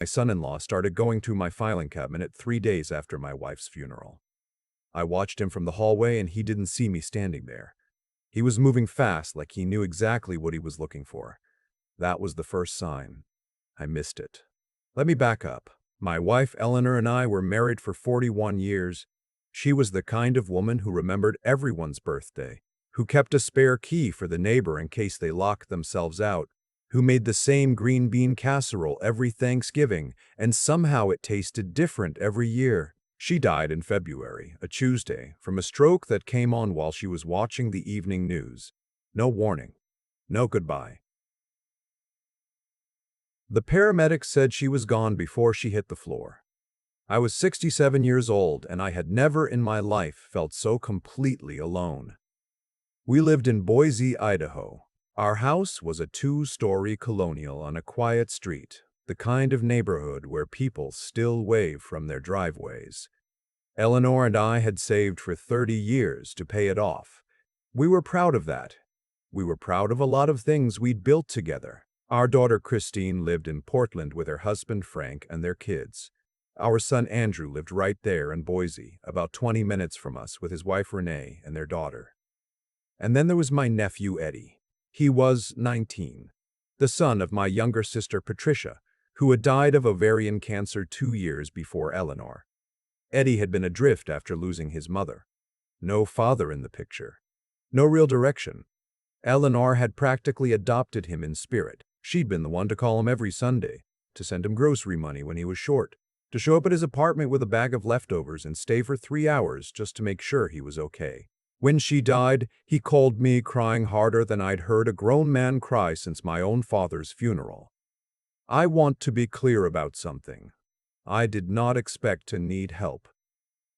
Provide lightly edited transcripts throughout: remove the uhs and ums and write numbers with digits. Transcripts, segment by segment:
My son-in-law started going through my filing cabinet 3 days after my wife's funeral. I watched him from the hallway and he didn't see me standing there. He was moving fast, like he knew exactly what he was looking for. That was the first sign. I missed it. Let me back up. My wife Eleanor and I were married for 41 years. She was the kind of woman who remembered everyone's birthday, who kept a spare key for the neighbor in case they locked themselves out, who made the same green bean casserole every Thanksgiving, and somehow it tasted different every year. She died in February, a Tuesday, from a stroke that came on while she was watching the evening news. No warning. No goodbye. The paramedics said she was gone before she hit the floor. I was 67 years old, and I had never in my life felt so completely alone. We lived in Boise, Idaho. Our house was a 2-story colonial on a quiet street, the kind of neighborhood where people still wave from their driveways. Eleanor and I had saved for 30 years to pay it off. We were proud of that. We were proud of a lot of things we'd built together. Our daughter Christine lived in Portland with her husband Frank and their kids. Our son Andrew lived right there in Boise, about 20 minutes from us, with his wife Renee and their daughter. And then there was my nephew Eddie. He was 19, the son of my younger sister Patricia, who had died of ovarian cancer 2 years before Eleanor. Eddie had been adrift after losing his mother. No father in the picture. No real direction. Eleanor had practically adopted him in spirit. She'd been the one to call him every Sunday, to send him grocery money when he was short, to show up at his apartment with a bag of leftovers and stay for 3 hours just to make sure he was okay. When she died, he called me crying harder than I'd heard a grown man cry since my own father's funeral. I want to be clear about something. I did not expect to need help.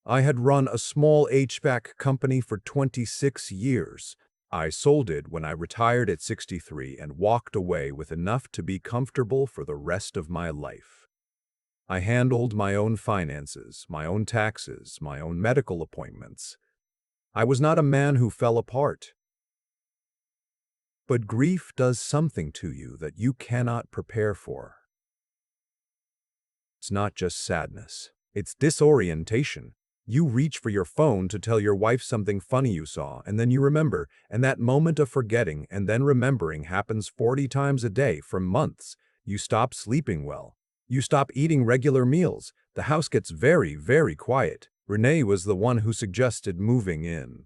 I had run a small HVAC company for 26 years. I sold it when I retired at 63 and walked away with enough to be comfortable for the rest of my life. I handled my own finances, my own taxes, my own medical appointments. I was not a man who fell apart. But grief does something to you that you cannot prepare for. It's not just sadness. It's disorientation. You reach for your phone to tell your wife something funny you saw, and then you remember, and that moment of forgetting and then remembering happens 40 times a day for months. You stop sleeping well. You stop eating regular meals. The house gets very, very quiet. Renee was the one who suggested moving in.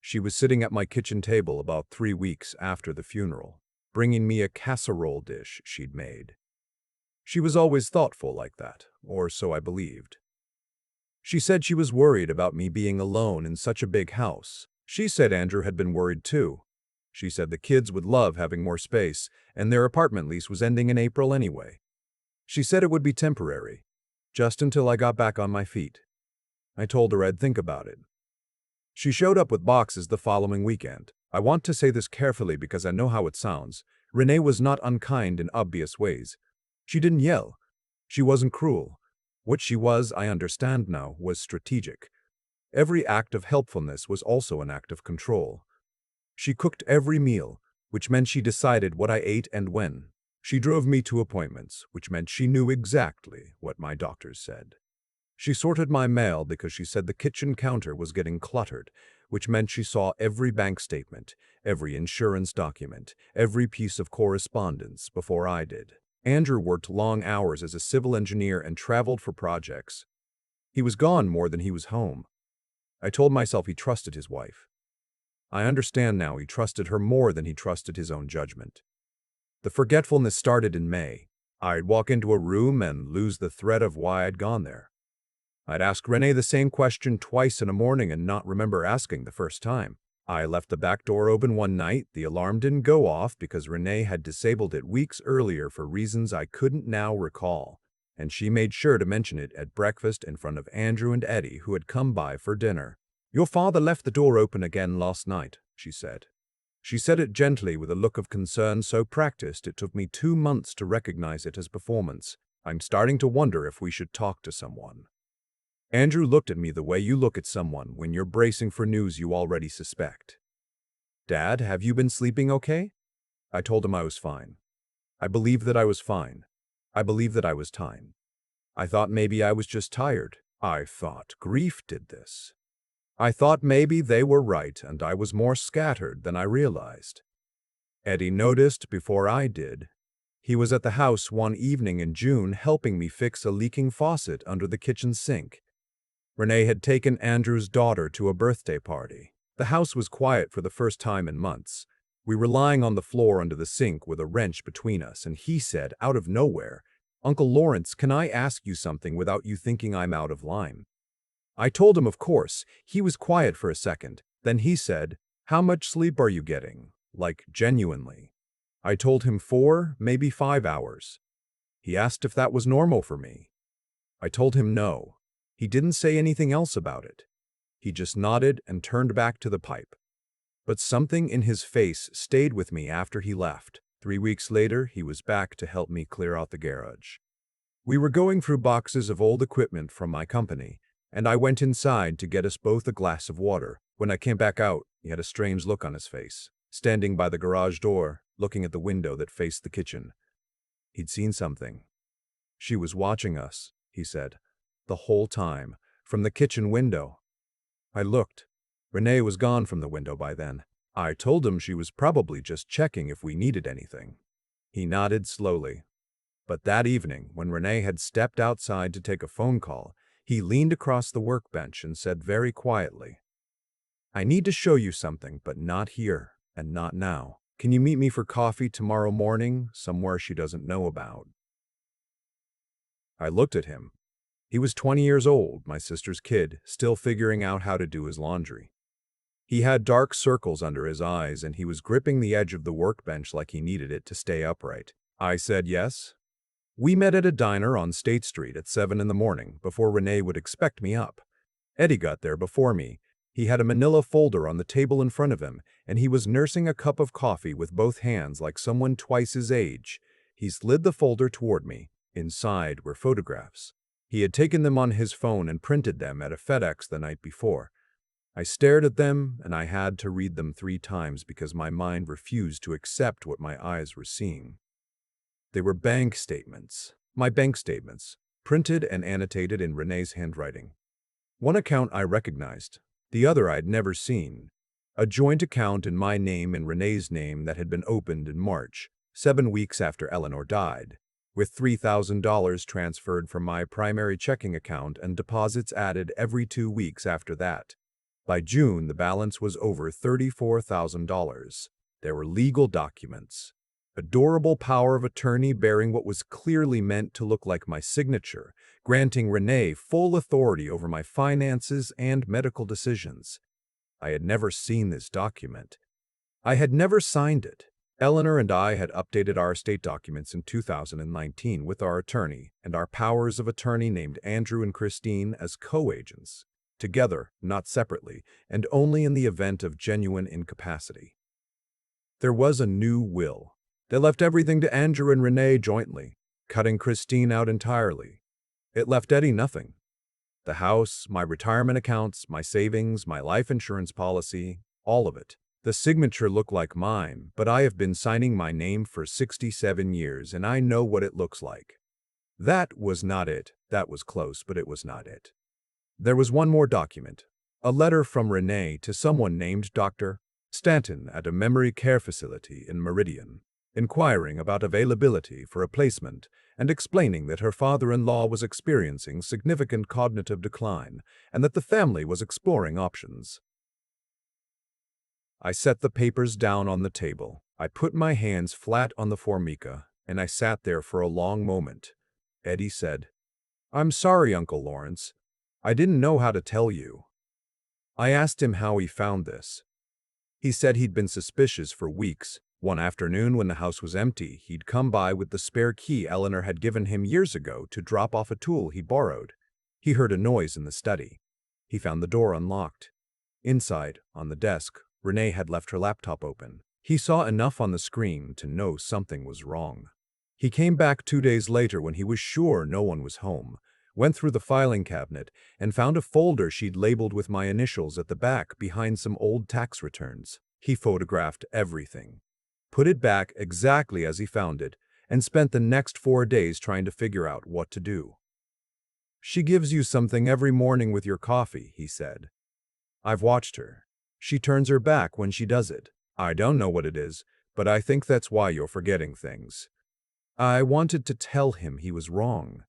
She was sitting at my kitchen table about 3 weeks after the funeral, bringing me a casserole dish she'd made. She was always thoughtful like that, or so I believed. She said she was worried about me being alone in such a big house. She said Andrew had been worried too. She said the kids would love having more space, and their apartment lease was ending in April anyway. She said it would be temporary, just until I got back on my feet. I told her I'd think about it. She showed up with boxes the following weekend. I want to say this carefully because I know how it sounds. Renee was not unkind in obvious ways. She didn't yell. She wasn't cruel. What she was, I understand now, was strategic. Every act of helpfulness was also an act of control. She cooked every meal, which meant she decided what I ate and when. She drove me to appointments, which meant she knew exactly what my doctors said. She sorted my mail because she said the kitchen counter was getting cluttered, which meant she saw every bank statement, every insurance document, every piece of correspondence before I did. Andrew worked long hours as a civil engineer and traveled for projects. He was gone more than he was home. I told myself he trusted his wife. I understand now he trusted her more than he trusted his own judgment. The forgetfulness started in May. I'd walk into a room and lose the thread of why I'd gone there. I'd ask Renee the same question twice in a morning and not remember asking the first time. I left the back door open one night. The alarm didn't go off because Renee had disabled it weeks earlier for reasons I couldn't now recall, and she made sure to mention it at breakfast in front of Andrew and Eddie, who had come by for dinner. "Your father left the door open again last night," she said. She said it gently with a look of concern so practiced it took me 2 months to recognize it as performance. I'm starting to wonder if we should talk to someone. Andrew looked at me the way you look at someone when you're bracing for news you already suspect. "Dad, have you been sleeping okay?" I told him I was fine. I believed that I was fine. I believed that I was time. I thought maybe I was just tired. I thought grief did this. I thought maybe they were right and I was more scattered than I realized. Eddie noticed before I did. He was at the house one evening in June helping me fix a leaking faucet under the kitchen sink. Renee had taken Andrew's daughter to a birthday party. The house was quiet for the first time in months. We were lying on the floor under the sink with a wrench between us, and he said, out of nowhere, "Uncle Lawrence, can I ask you something without you thinking I'm out of line?" I told him, of course. He was quiet for a second. Then he said, "How much sleep are you getting? Like, genuinely." I told him 4, maybe 5 hours. He asked if that was normal for me. I told him no. He didn't say anything else about it. He just nodded and turned back to the pipe. But something in his face stayed with me after he left. 3 weeks later, he was back to help me clear out the garage. We were going through boxes of old equipment from my company, and I went inside to get us both a glass of water. When I came back out, he had a strange look on his face, standing by the garage door, looking at the window that faced the kitchen. He'd seen something. "She was watching us," he said, "the whole time, from the kitchen window." I looked. Renee was gone from the window by then. I told him she was probably just checking if we needed anything. He nodded slowly. But that evening, when Renee had stepped outside to take a phone call, he leaned across the workbench and said very quietly, "I need to show you something, but not here, and not now. Can you meet me for coffee tomorrow morning, somewhere she doesn't know about?" I looked at him. He was 20 years old, my sister's kid, still figuring out how to do his laundry. He had dark circles under his eyes, and he was gripping the edge of the workbench like he needed it to stay upright. I said yes. We met at a diner on State Street at 7 in the morning, before Renee would expect me up. Eddie got there before me. He had a manila folder on the table in front of him, and he was nursing a cup of coffee with both hands like someone twice his age. He slid the folder toward me. Inside were photographs. He had taken them on his phone and printed them at a FedEx the night before. I stared at them, and I had to read them 3 times because my mind refused to accept what my eyes were seeing. They were bank statements. My bank statements, printed and annotated in Renee's handwriting. One account I recognized, the other I'd never seen. A joint account in my name and Renee's name that had been opened in March, 7 weeks after Eleanor died, with $3,000 transferred from my primary checking account and deposits added every 2 weeks after that. By June, the balance was over $34,000. There were legal documents. A durable power of attorney bearing what was clearly meant to look like my signature, granting Renee full authority over my finances and medical decisions. I had never seen this document. I had never signed it. Eleanor and I had updated our estate documents in 2019 with our attorney and our powers of attorney named Andrew and Christine as co-agents, together, not separately, and only in the event of genuine incapacity. There was a new will. They left everything to Andrew and Renee jointly, cutting Christine out entirely. It left Eddie nothing. The house, my retirement accounts, my savings, my life insurance policy, all of it. The signature looked like mine, but I have been signing my name for 67 years, and I know what it looks like. That was not it. That was close, but it was not it. There was one more document, a letter from Renee to someone named Dr. Stanton at a memory care facility in Meridian, inquiring about availability for a placement and explaining that her father-in-law was experiencing significant cognitive decline and that the family was exploring options. I set the papers down on the table. I put my hands flat on the formica, and I sat there for a long moment. Eddie said, "I'm sorry, Uncle Lawrence. I didn't know how to tell you." I asked him how he found this. He said he'd been suspicious for weeks. One afternoon when the house was empty, he'd come by with the spare key Eleanor had given him years ago to drop off a tool he'd borrowed. He heard a noise in the study. He found the door unlocked. Inside, on the desk, Renee had left her laptop open. He saw enough on the screen to know something was wrong. He came back 2 days later when he was sure no one was home, went through the filing cabinet, and found a folder she'd labeled with my initials at the back behind some old tax returns. He photographed everything, put it back exactly as he found it, and spent the next 4 days trying to figure out what to do. "She gives you something every morning with your coffee," he said. "I've watched her. She turns her back when she does it. I don't know what it is, but I think that's why you're forgetting things." I wanted to tell him he was wrong.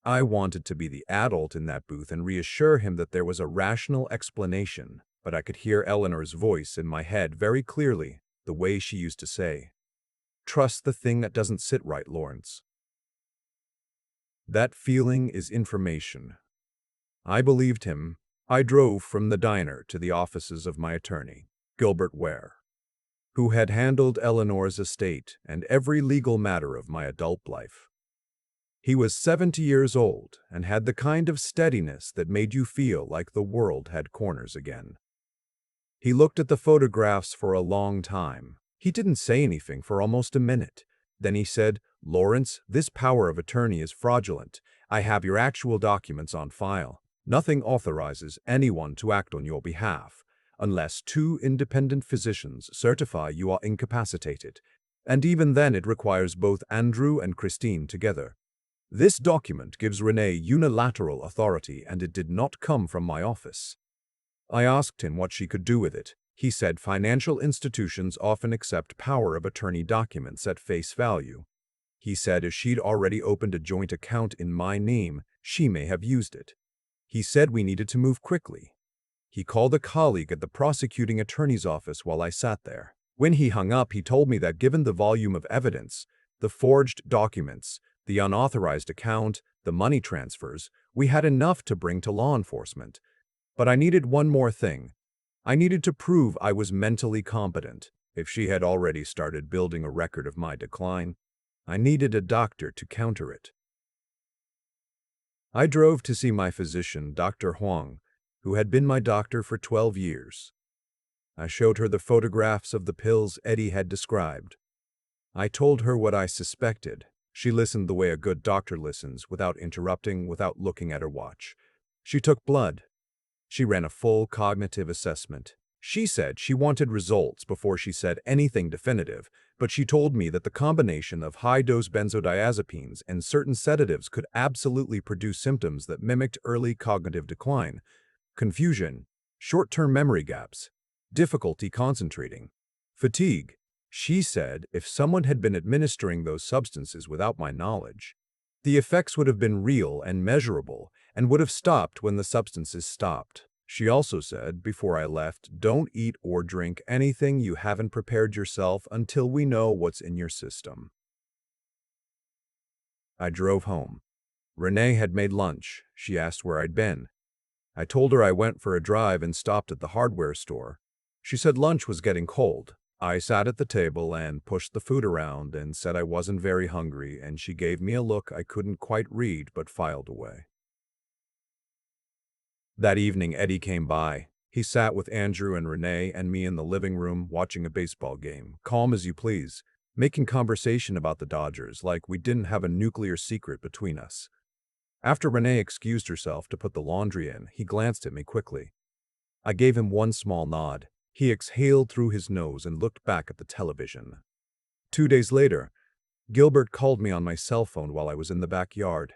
I wanted to be the adult in that booth and reassure him that there was a rational explanation, but I could hear Eleanor's voice in my head very clearly, the way she used to say, "Trust the thing that doesn't sit right, Lawrence." That feeling is information. I believed him. I drove from the diner to the offices of my attorney, Gilbert Ware, who had handled Eleanor's estate and every legal matter of my adult life. He was 70 years old and had the kind of steadiness that made you feel like the world had corners again. He looked at the photographs for a long time. He didn't say anything for almost a minute. Then he said, "Lawrence, this power of attorney is fraudulent. I have your actual documents on file. Nothing authorizes anyone to act on your behalf, unless 2 independent physicians certify you are incapacitated. And even then it requires both Andrew and Christine together. This document gives Renee unilateral authority, and it did not come from my office." I asked him what she could do with it. He said financial institutions often accept power of attorney documents at face value. He said if she'd already opened a joint account in my name, she may have used it. He said we needed to move quickly. He called a colleague at the prosecuting attorney's office while I sat there. When he hung up, he told me that given the volume of evidence, the forged documents, the unauthorized account, the money transfers, we had enough to bring to law enforcement. But I needed one more thing. I needed to prove I was mentally competent. If she had already started building a record of my decline, I needed a doctor to counter it. I drove to see my physician, Dr. Huang, who had been my doctor for 12 years. I showed her the photographs of the pills Eddie had described. I told her what I suspected. She listened the way a good doctor listens, without interrupting, without looking at her watch. She took blood. She ran a full cognitive assessment. She said she wanted results before she said anything definitive, but she told me that the combination of high-dose benzodiazepines and certain sedatives could absolutely produce symptoms that mimicked early cognitive decline, confusion, short-term memory gaps, difficulty concentrating, fatigue. She said if someone had been administering those substances without my knowledge, the effects would have been real and measurable and would have stopped when the substances stopped. She also said, before I left, don't eat or drink anything you haven't prepared yourself until we know what's in your system. I drove home. Renee had made lunch. She asked where I'd been. I told her I went for a drive and stopped at the hardware store. She said lunch was getting cold. I sat at the table and pushed the food around and said I wasn't very hungry, and she gave me a look I couldn't quite read but filed away. That evening, Eddie came by. He sat with Andrew and Renee and me in the living room watching a baseball game, calm as you please, making conversation about the Dodgers like we didn't have a nuclear secret between us. After Renee excused herself to put the laundry in, he glanced at me quickly. I gave him one small nod. He exhaled through his nose and looked back at the television. 2 days later, Gilbert called me on my cell phone while I was in the backyard.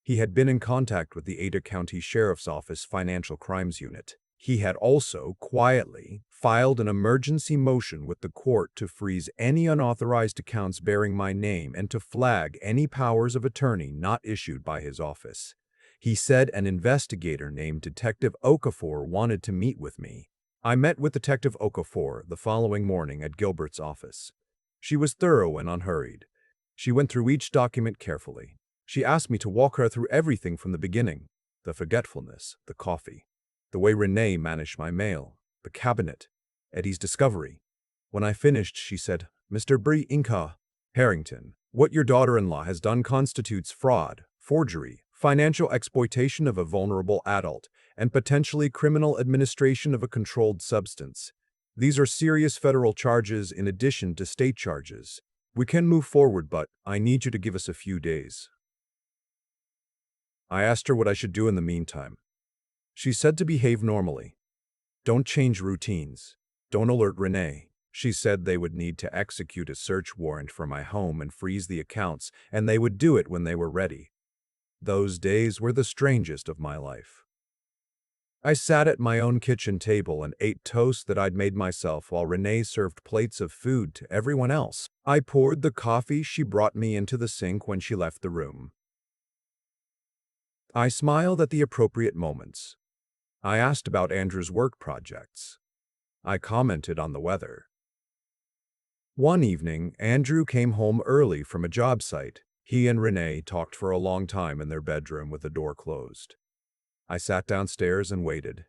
He had been in contact with the Ada County Sheriff's Office Financial Crimes Unit. He had also, quietly, filed an emergency motion with the court to freeze any unauthorized accounts bearing my name and to flag any powers of attorney not issued by his office. He said an investigator named Detective Okafor wanted to meet with me. I met with Detective Okafor the following morning at Gilbert's office. She was thorough and unhurried. She went through each document carefully. She asked me to walk her through everything from the beginning: the forgetfulness, the coffee, the way Renee managed my mail, the cabinet, Eddie's discovery. When I finished, she said, "Mr. Brea Harrington, what your daughter-in-law has done constitutes fraud, forgery, financial exploitation of a vulnerable adult, and potentially criminal administration of a controlled substance. These are serious federal charges in addition to state charges. We can move forward, but I need you to give us a few days." I asked her what I should do in the meantime. She said to behave normally. Don't change routines. Don't alert Renee. She said they would need to execute a search warrant for my home and freeze the accounts, and they would do it when they were ready. Those days were the strangest of my life. I sat at my own kitchen table and ate toast that I'd made myself while Renee served plates of food to everyone else. I poured the coffee she brought me into the sink when she left the room. I smiled at the appropriate moments. I asked about Andrew's work projects. I commented on the weather. One evening, Andrew came home early from a job site. He and Renee talked for a long time in their bedroom with the door closed. I sat downstairs and waited.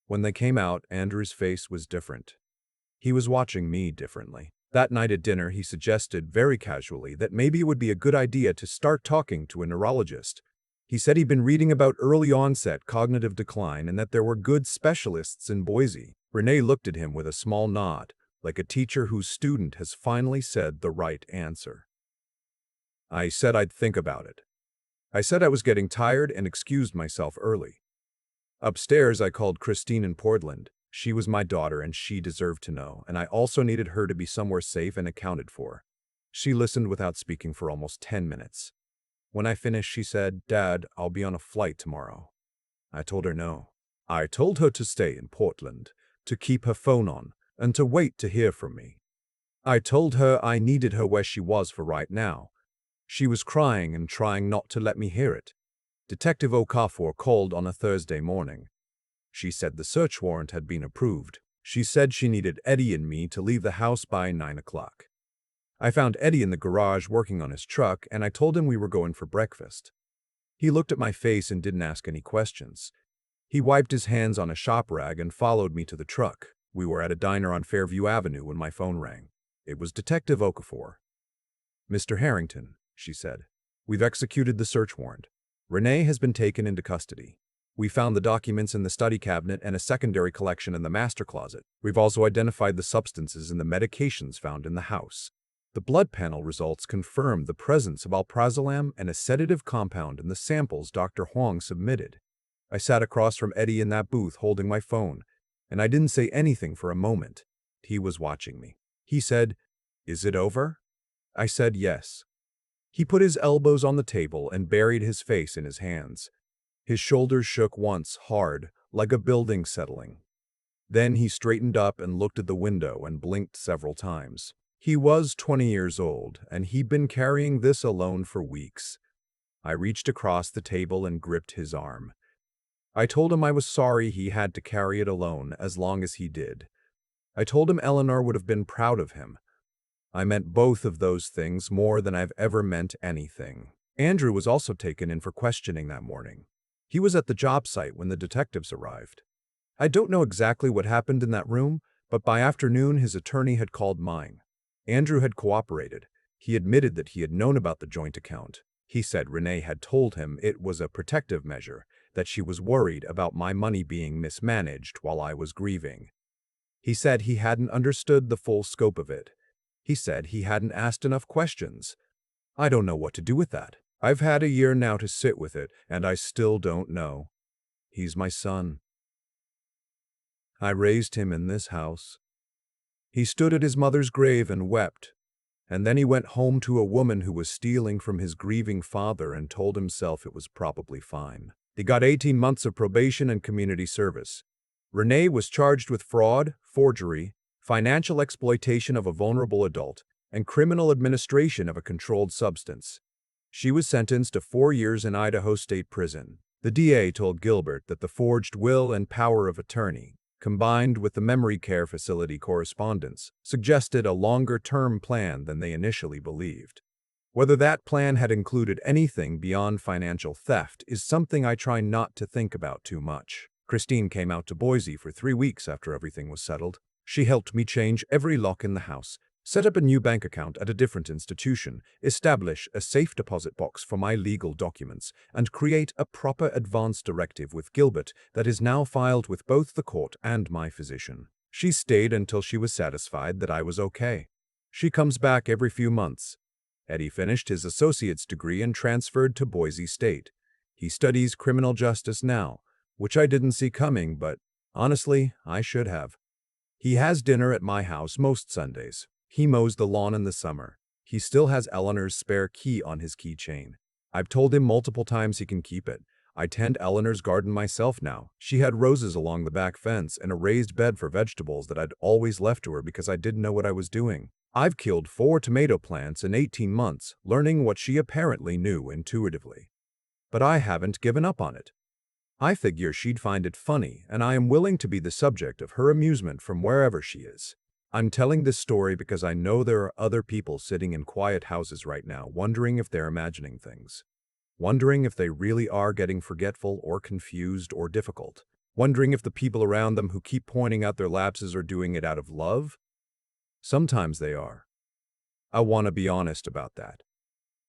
When they came out, Andrew's face was different. He was watching me differently. That night at dinner, he suggested very casually that maybe it would be a good idea to start talking to a neurologist. He said he'd been reading about early onset cognitive decline and that there were good specialists in Boise. Renee looked at him with a small nod, like a teacher whose student has finally said the right answer. I said I'd think about it. I said I was getting tired and excused myself early. Upstairs, I called Christine in Portland. She was my daughter and she deserved to know, and I also needed her to be somewhere safe and accounted for. She listened without speaking for almost 10 minutes. When I finished, she said, "Dad, I'll be on a flight tomorrow." I told her no. I told her to stay in Portland, to keep her phone on, and to wait to hear from me. I told her I needed her where she was for right now. She was crying and trying not to let me hear it. Detective Okafor called on a Thursday morning. She said the search warrant had been approved. She said she needed Eddie and me to leave the house by 9 o'clock. I found Eddie in the garage working on his truck, and I told him we were going for breakfast. He looked at my face and didn't ask any questions. He wiped his hands on a shop rag and followed me to the truck. We were at a diner on Fairview Avenue when my phone rang. It was Detective Okafor. "Mr. Harrington," she said, "we've executed the search warrant. Renee has been taken into custody. We found the documents in the study cabinet and a secondary collection in the master closet. We've also identified the substances and the medications found in the house. The blood panel results confirmed the presence of alprazolam and a sedative compound in the samples Dr. Huang submitted." I sat across from Eddie in that booth holding my phone, and I didn't say anything for a moment. He was watching me. He said, "Is it over?" I said yes. He put his elbows on the table and buried his face in his hands. His shoulders shook once, hard, like a building settling. Then he straightened up and looked at the window and blinked several times. He was 20 years old, and he'd been carrying this alone for weeks. I reached across the table and gripped his arm. I told him I was sorry he had to carry it alone as long as he did. I told him Eleanor would have been proud of him. I meant both of those things more than I've ever meant anything. Andrew was also taken in for questioning that morning. He was at the job site when the detectives arrived. I don't know exactly what happened in that room, but by afternoon his attorney had called mine. Andrew had cooperated. He admitted that he had known about the joint account. He said Renee had told him it was a protective measure, that she was worried about my money being mismanaged while I was grieving. He said he hadn't understood the full scope of it. He said he hadn't asked enough questions. I don't know what to do with that. I've had a year now to sit with it, and I still don't know. He's my son. I raised him in this house. He stood at his mother's grave and wept, and then he went home to a woman who was stealing from his grieving father and told himself it was probably fine. He got 18 months of probation and community service. Renee was charged with fraud, forgery, financial exploitation of a vulnerable adult, and criminal administration of a controlled substance. She was sentenced to 4 years in Idaho State Prison. The DA told Gilbert that the forged will and power of attorney, combined with the memory care facility correspondence, suggested a longer-term plan than they initially believed. Whether that plan had included anything beyond financial theft is something I try not to think about too much. Christine came out to Boise for 3 weeks after everything was settled. She helped me change every lock in the house, set up a new bank account at a different institution, establish a safe deposit box for my legal documents, and create a proper advance directive with Gilbert that is now filed with both the court and my physician. She stayed until she was satisfied that I was okay. She comes back every few months. Eddie finished his associate's degree and transferred to Boise State. He studies criminal justice now, which I didn't see coming, but honestly, I should have. He has dinner at my house most Sundays. He mows the lawn in the summer. He still has Eleanor's spare key on his keychain. I've told him multiple times he can keep it. I tend Eleanor's garden myself now. She had roses along the back fence and a raised bed for vegetables that I'd always left to her because I didn't know what I was doing. I've killed 4 tomato plants in 18 months, learning what she apparently knew intuitively. But I haven't given up on it. I figure she'd find it funny, and I am willing to be the subject of her amusement from wherever she is. I'm telling this story because I know there are other people sitting in quiet houses right now wondering if they're imagining things. Wondering if they really are getting forgetful or confused or difficult. Wondering if the people around them who keep pointing out their lapses are doing it out of love. Sometimes they are. I want to be honest about that.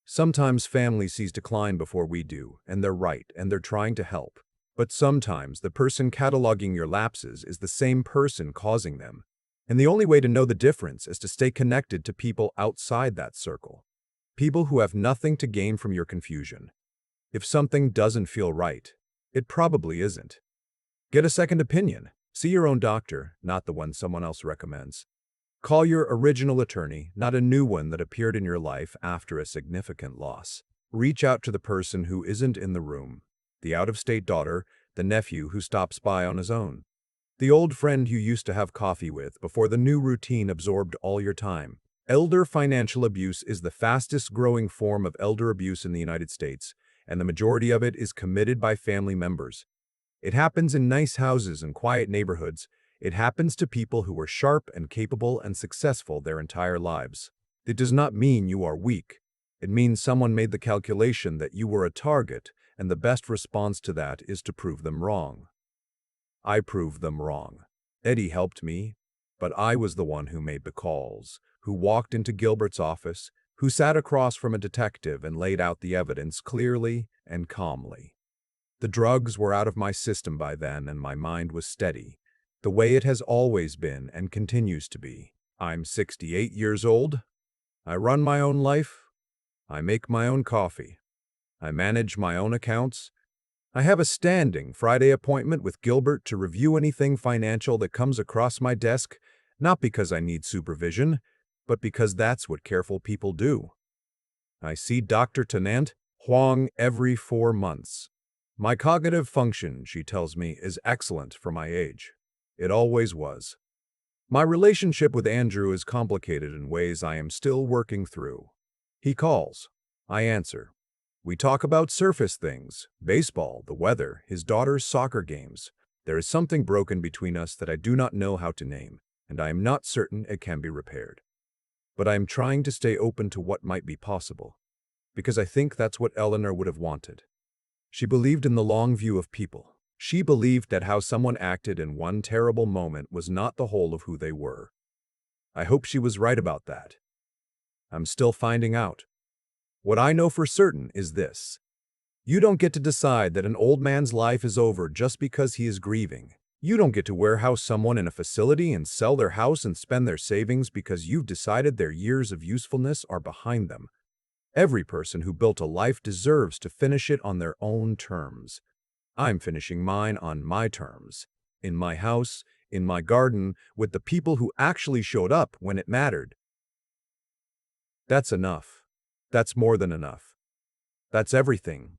Sometimes family sees decline before we do, and they're right, and they're trying to help. But sometimes the person cataloging your lapses is the same person causing them. And the only way to know the difference is to stay connected to people outside that circle. People who have nothing to gain from your confusion. If something doesn't feel right, it probably isn't. Get a second opinion. See your own doctor, not the one someone else recommends. Call your original attorney, not a new one that appeared in your life after a significant loss. Reach out to the person who isn't in the room. The out-of-state daughter, the nephew who stops by on his own. The old friend you used to have coffee with before the new routine absorbed all your time. Elder financial abuse is the fastest growing form of elder abuse in the United States, and the majority of it is committed by family members. It happens in nice houses and quiet neighborhoods. It happens to people who are sharp and capable and successful their entire lives. It does not mean you are weak. It means someone made the calculation that you were a target, and the best response to that is to prove them wrong. I proved them wrong. Eddie helped me, but I was the one who made the calls, who walked into Gilbert's office, who sat across from a detective and laid out the evidence clearly and calmly. The drugs were out of my system by then, and my mind was steady, the way it has always been and continues to be. I'm 68 years old. I run my own life. I make my own coffee. I manage my own accounts. I have a standing Friday appointment with Gilbert to review anything financial that comes across my desk, not because I need supervision, but because that's what careful people do. I see Dr. Tennant Huang every 4 months. My cognitive function, she tells me, is excellent for my age. It always was. My relationship with Andrew is complicated in ways I am still working through. He calls. I answer. We talk about surface things, baseball, the weather, his daughter's soccer games. There is something broken between us that I do not know how to name, and I am not certain it can be repaired. But I am trying to stay open to what might be possible, because I think that's what Eleanor would have wanted. She believed in the long view of people. She believed that how someone acted in one terrible moment was not the whole of who they were. I hope she was right about that. I'm still finding out. What I know for certain is this. You don't get to decide that an old man's life is over just because he is grieving. You don't get to warehouse someone in a facility and sell their house and spend their savings because you've decided their years of usefulness are behind them. Every person who built a life deserves to finish it on their own terms. I'm finishing mine on my terms. In my house, in my garden, with the people who actually showed up when it mattered. That's enough. That's more than enough. That's everything.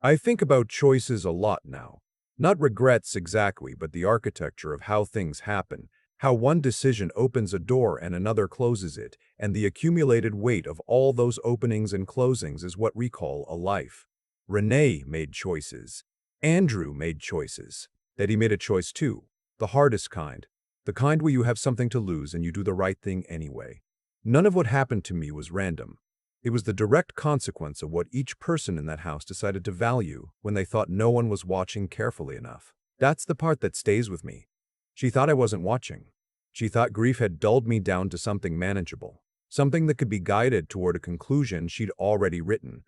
I think about choices a lot now. Not regrets exactly, but the architecture of how things happen, how one decision opens a door and another closes it, and the accumulated weight of all those openings and closings is what we call a life. Renee made choices. Andrew made choices. Eddie made a choice too. The hardest kind. The kind where you have something to lose and you do the right thing anyway. None of what happened to me was random. It was the direct consequence of what each person in that house decided to value when they thought no one was watching carefully enough. That's the part that stays with me. She thought I wasn't watching. She thought grief had dulled me down to something manageable, something that could be guided toward a conclusion she'd already written.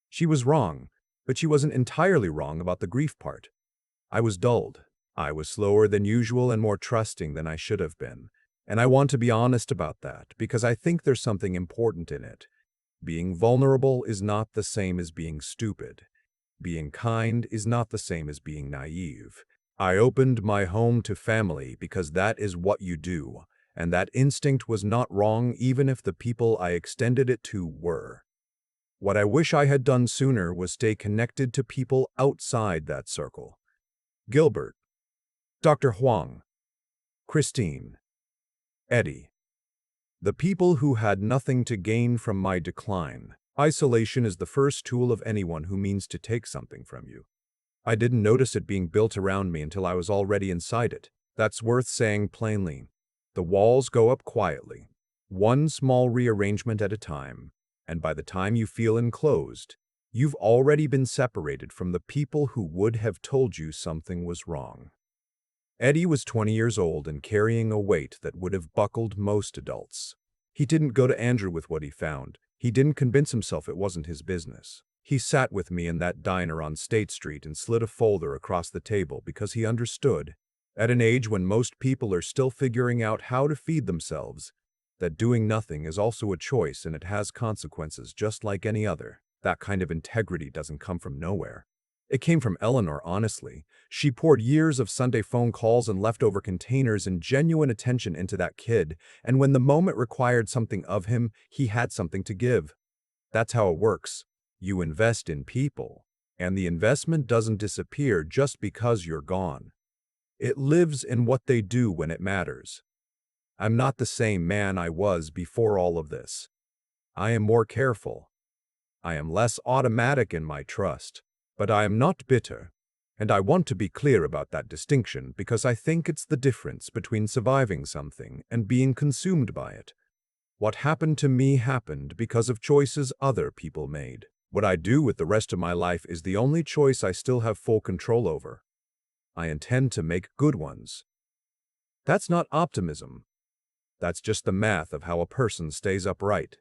She was wrong, but she wasn't entirely wrong about the grief part. I was dulled. I was slower than usual and more trusting than I should have been. And I want to be honest about that because I think there's something important in it. Being vulnerable is not the same as being stupid. Being kind is not the same as being naive. I opened my home to family because that is what you do, and that instinct was not wrong even if the people I extended it to were. What I wish I had done sooner was stay connected to people outside that circle. Gilbert, Dr. Huang, Christine, Eddie. The people who had nothing to gain from my decline. Isolation is the first tool of anyone who means to take something from you. I didn't notice it being built around me until I was already inside it. That's worth saying plainly. The walls go up quietly, one small rearrangement at a time, and by the time you feel enclosed, you've already been separated from the people who would have told you something was wrong. Eddie was 20 years old and carrying a weight that would have buckled most adults. He didn't go to Andrew with what he found. He didn't convince himself it wasn't his business. He sat with me in that diner on State Street and slid a folder across the table because he understood, at an age when most people are still figuring out how to feed themselves, that doing nothing is also a choice and it has consequences just like any other. That kind of integrity doesn't come from nowhere. It came from Eleanor, honestly. She poured years of Sunday phone calls and leftover containers and genuine attention into that kid, and when the moment required something of him, he had something to give. That's how it works. You invest in people, and the investment doesn't disappear just because you're gone. It lives in what they do when it matters. I'm not the same man I was before all of this. I am more careful. I am less automatic in my trust. But I am not bitter, and I want to be clear about that distinction because I think it's the difference between surviving something and being consumed by it. What happened to me happened because of choices other people made. What I do with the rest of my life is the only choice I still have full control over. I intend to make good ones. That's not optimism. That's just the math of how a person stays upright.